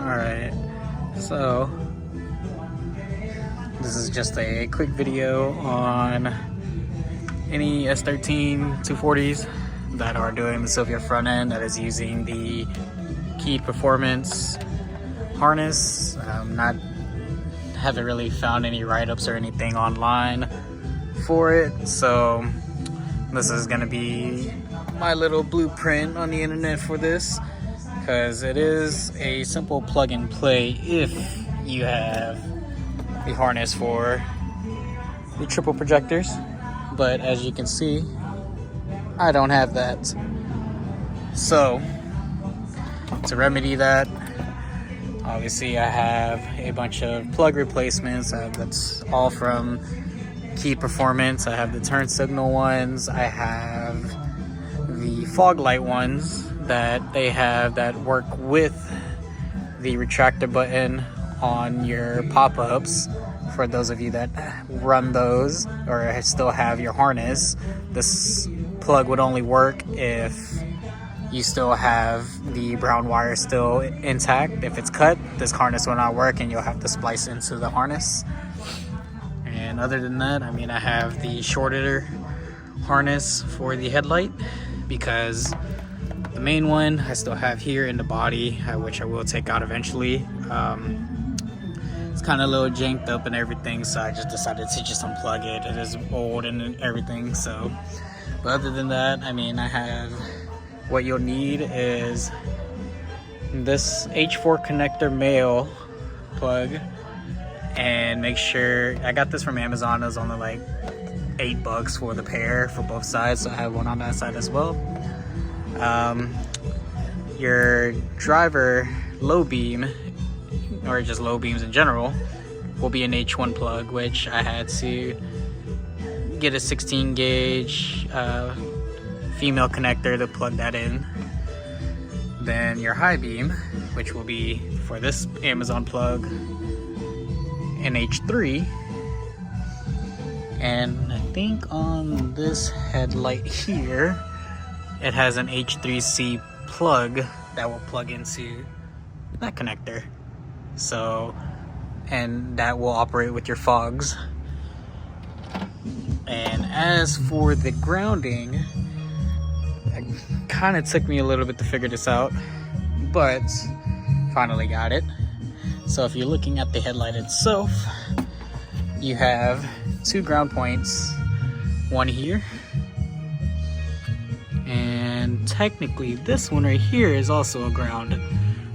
Alright, so this is just a quick video on any S13 240s that are doing the Silvia front end that is using the key performance harness. Haven't really found any write-ups or anything online for it, so this is gonna be my little blueprint on the internet for this, because it is a simple plug and play if you have the harness for the triple projectors. But as you can see, I don't have that. So to remedy that, obviously I have a bunch of plug replacements. That's all from Key Performance. I have the turn signal ones. I have the fog light ones that they have that work with the retractor button on your pop-ups. For those of you that run those or still have your harness, this plug would only work if you still have the brown wire still intact. If it's cut, this harness will not work and you'll have to splice into the harness. And other than that, I mean, I have the shorter harness for the headlight, because the main one I still have here in the body, which I will take out eventually. It's kind of a little janked up and everything, so I just decided to just unplug it. It is old and everything, so. But other than that, I mean, I have, what you'll need is this H4 connector male plug, and make sure, I got this from Amazon. It was only like $8 for the pair for both sides, so I have one on that side as well. Your driver low beam, or just low beams in general, will be an H1 plug, which I had to get a 16 gauge female connector to plug that in. Then your high beam, which will be for this Amazon plug, an H3. And I think on this headlight here, it has an H3C plug that will plug into that connector. So, and that will operate with your fogs. And as for the grounding, it kind of took me a little bit to figure this out, but finally got it. So if you're looking at the headlight itself, you have two ground points, one here, and technically this one right here is also a ground.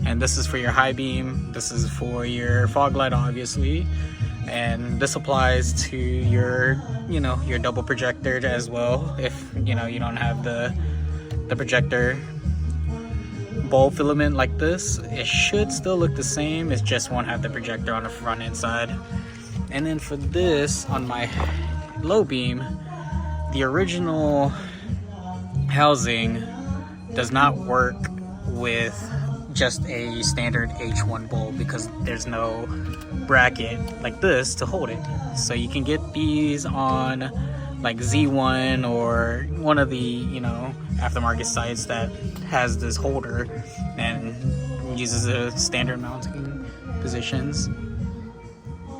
And this is for your high beam, this is for your fog light, obviously, and this applies to your, your double projector as well. If you don't have the projector bulb filament like this, it should still look the same. It just won't have the projector on the front end side. And then for this, on my low beam, the original housing does not work with just a standard H1 bulb, because there's no bracket like this to hold it. So you can get these on like Z1 or one of the aftermarket sites that has this holder and uses the standard mounting positions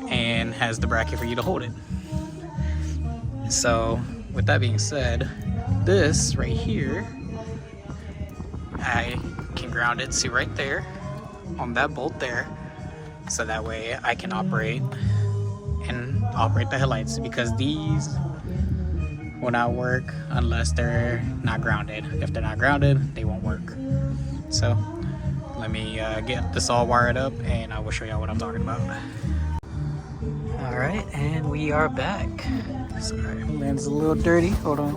and has the bracket for you to hold it. So with that being said, this right here, I can ground it to right there on that bolt there, so that way I can operate the headlights, because these will not work unless they're not grounded. If they're not grounded, they won't work. So let me get this all wired up and I will show y'all what I'm talking about. All right, and we are back. Sorry, my lens is a little dirty, hold on.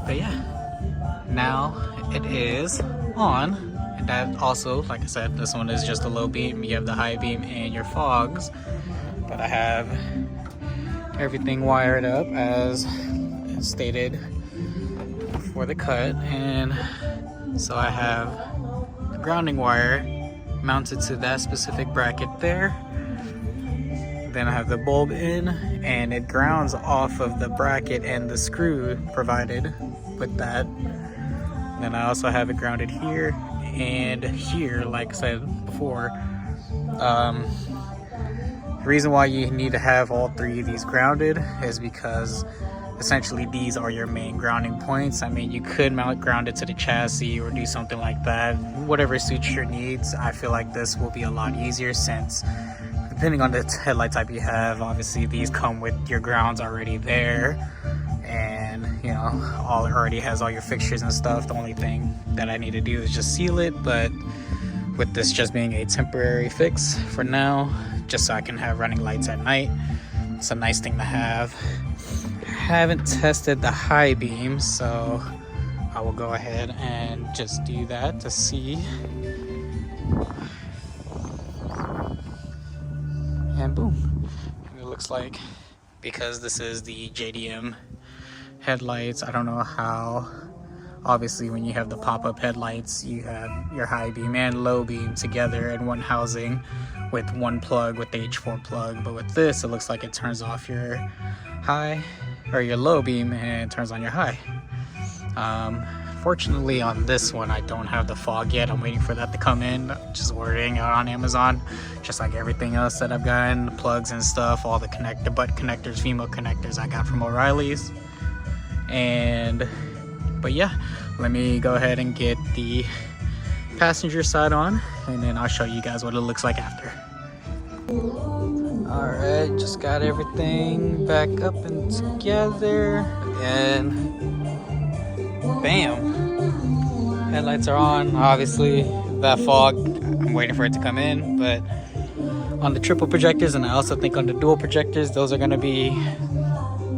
But yeah, now it is on. And that also, like I said, this one is just a low beam. You have the high beam and your fogs, but I have everything wired up as stated for the cut. And so I have the grounding wire mounted to that specific bracket there. Then I have the bulb in, and it grounds off of the bracket and the screw provided with that. Then I also have it grounded here And here, like I said before, the reason why you need to have all three of these grounded is because essentially these are your main grounding points. I mean, you could ground it to the chassis or do something like that, whatever suits your needs. I feel like this will be a lot easier since depending on the headlight type you have, obviously these come with your grounds already there, and you know, already has all your fixtures and stuff. The only thing that I need to do is just seal it, but with this just being a temporary fix for now, just so I can have running lights at night, it's a nice thing to have. Haven't tested the high beam, so I will go ahead and just do that to see. And boom, and it looks like, because this is the JDM headlights, I don't know how, obviously when you have the pop-up headlights, you have your high beam and low beam together in one housing with one plug, with the H4 plug. But with this, it looks like it turns off your high or your low beam and turns on your high. Fortunately on this one I don't have the fog yet. I'm waiting for that to come in. Just ordering it on Amazon, just like everything else that I've gotten, the plugs and stuff, all the butt connectors, female connectors I got from O'Reilly's. But yeah, let me go ahead and get the passenger side on, and then I'll show you guys what it looks like after. Alright, just got everything back up and together, and bam, headlights are on. Obviously that fog, I'm waiting for it to come in, but on the triple projectors, and I also think on the dual projectors, those are going to be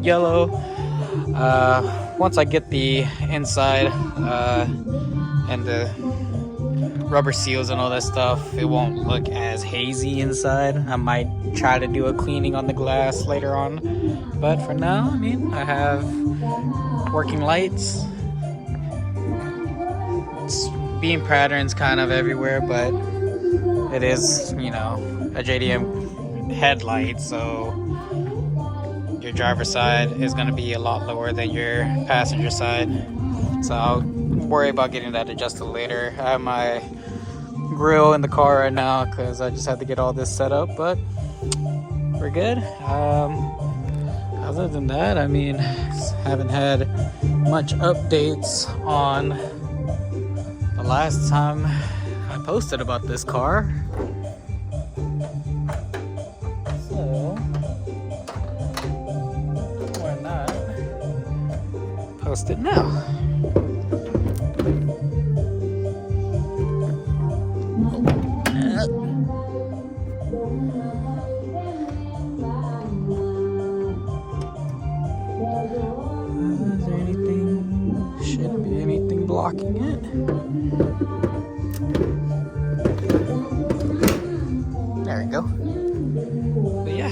yellow. Once I get the inside and the rubber seals and all that stuff, it won't look as hazy inside. I might try to do a cleaning on the glass later on, but for now, I mean, I have working lights. It's beam patterns kind of everywhere, but it is, you know, a JDM headlight, so your driver's side is going to be a lot lower than your passenger side, so I'll worry about getting that adjusted later. I have my grill in the car right now because I just had to get all this set up, but we're good. Other than that, I mean, haven't had much updates on the last time I posted about this car. So why not post it now? Is there anything? Shouldn't be anything blocking it. There we go. But yeah,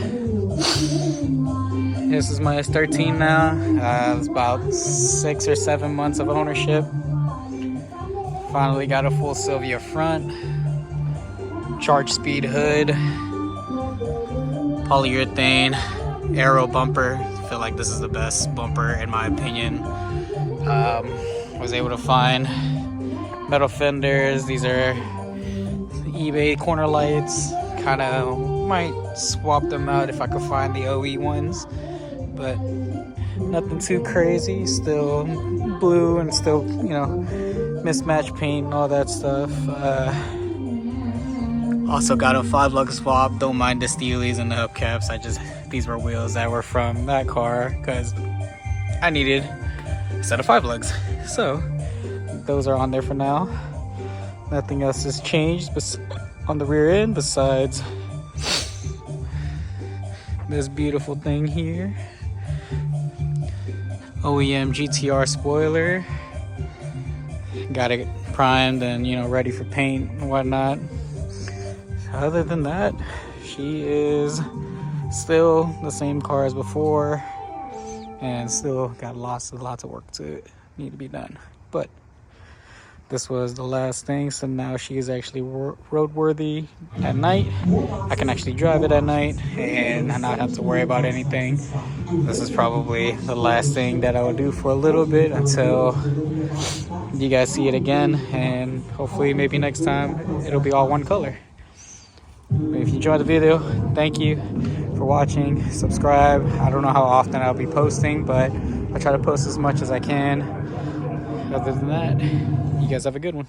this is my S13 now. It's about 6 or 7 months of ownership. Finally got a full Silvia front, charge speed hood, polyurethane, aero bumper. I feel like this is the best bumper in my opinion. Was able to find metal fenders. These are eBay corner lights. Kind of might swap them out if I could find the OE ones, but nothing too crazy. Still blue and still, you know, mismatched paint and all that stuff. Also got a 5-lug swap. Don't mind the steelies and the hubcaps. These were wheels that were from that car because I needed a set of 5 lugs. So those are on there for now. Nothing else has changed on the rear end besides this beautiful thing here. OEM GTR spoiler. Got it primed and, you know, ready for paint and whatnot. Other than that, she is still the same car as before and still got lots of work to need to be done. But This was the last thing, so now she is actually roadworthy at night. I can actually drive it at night and not have to worry about anything. This is probably the last thing that I will do for a little bit until you guys see it again, and hopefully maybe next time it'll be all one color. If you enjoyed the video, thank you for watching. Subscribe. I don't know how often I'll be posting, but I try to post as much as I can. Other than that, you guys have a good one.